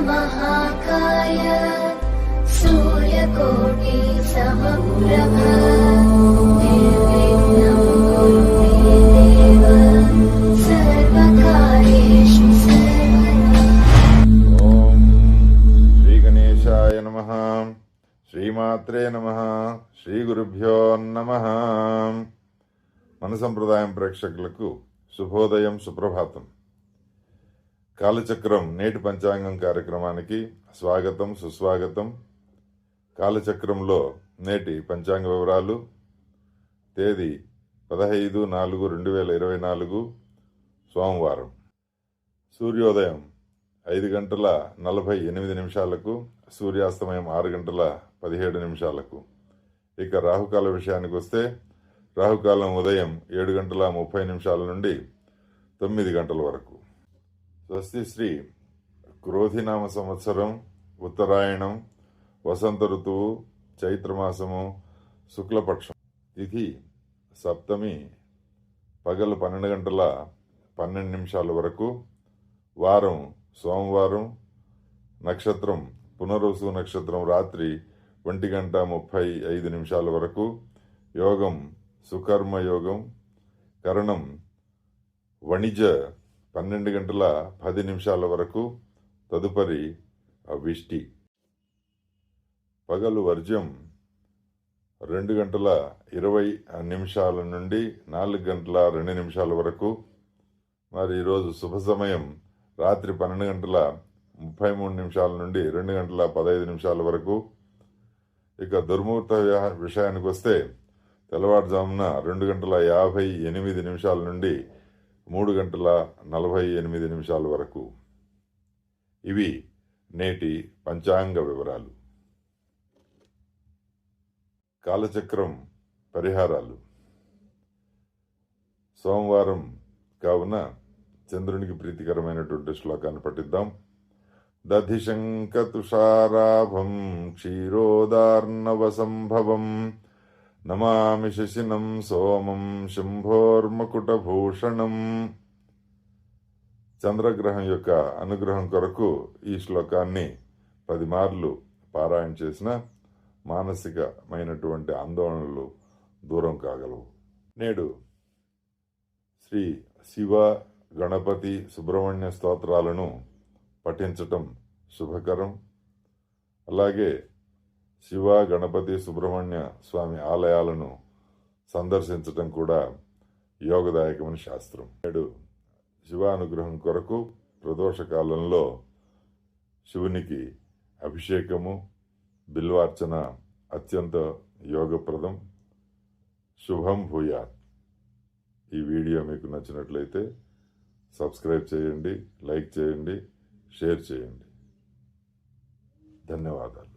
महाकाय सूर्यकोटि समप्रभ निर्विघ्नं कुरु मे देव सर्वकार्येषु सर्वदा। ఓం శ్రీ గణేశాయ నమః. శ్రీమాత్రే నమః. శ్రీ గురుభ్యో నమః. మన సంప్రదాయం ప్రేక్షకులకు శుభోదయం, సుప్రభాతం. కాలచక్రం నేటి పంచాంగం కార్యక్రమానికి స్వాగతం, సుస్వాగతం. కాలచక్రంలో నేటి పంచాంగ వివరాలు. తేదీ 15/4/2024 సోమవారం. సూర్యోదయం 5:48 సూర్యాస్తమయం 6:17. ఇక రాహుకాల విషయానికి వస్తే రాహుకాలం ఉదయం 7:30 నుండి 9 గంటల వరకు. స్వస్తి శ్రీ క్రోధినామ సంవత్సరం, ఉత్తరాయణం, వసంత ఋతువు, చైత్రమాసము, శుక్లపక్షం. తిథి సప్తమి పగలు 12:12 వరకు. వారం సోమవారం. నక్షత్రం పునర్వసు నక్షత్రం రాత్రి 1:35 వరకు. యోగం సుకర్మ యోగం. కరణం వణిజ 12:10 వరకు. తదుపరి విష్టి. పగలు వర్జ్యం 2:20 నుండి 4:02 వరకు. మరి ఈరోజు శుభ సమయం రాత్రి 12:33 నుండి 2:15 వరకు. ఇక దుర్ముహూర్త విషయానికి వస్తే తెల్లవారుజామున 2:58 నుండి 3:48 వరకు. ఇవి నేటి పంచాంగ వివరాలు. కాలచక్రం పరిహారాలు. సోమవారం కావున చంద్రునికి ప్రీతికరమైనటువంటి శ్లోకాన్ని పఠిద్దాం. దధిశంక తుషారాభం క్షీరోదార్ణవ సంభవం నమామి శశినం సోమం శంభోర్మకుటభూషణం. చంద్రగ్రహం యొక్క అనుగ్రహం కొరకు ఈ శ్లోకాన్ని 10 మార్లు పారాయణ చేసిన మానసికమైనటువంటి ఆందోళనలు దూరం కాగలవు. నేడు శ్రీ శివ, గణపతి, సుబ్రహ్మణ్య స్తోత్రాలను పఠించటం శుభకరం. అలాగే శివ, గణపతి, సుబ్రహ్మణ్య స్వామి ఆలయాలను సందర్శించటం కూడా యోగదాయకమైన శాస్త్రం. నేడు శివానుగ్రహం కొరకు ప్రదోష కాలంలో శివునికి అభిషేకము, బిల్వార్చన అత్యంత యోగప్రదం. శుభం భూయాత్. ఈ వీడియో మీకు నచ్చినట్లయితే సబ్స్క్రైబ్ చేయండి, లైక్ చేయండి, షేర్ చేయండి. ధన్యవాదాలు.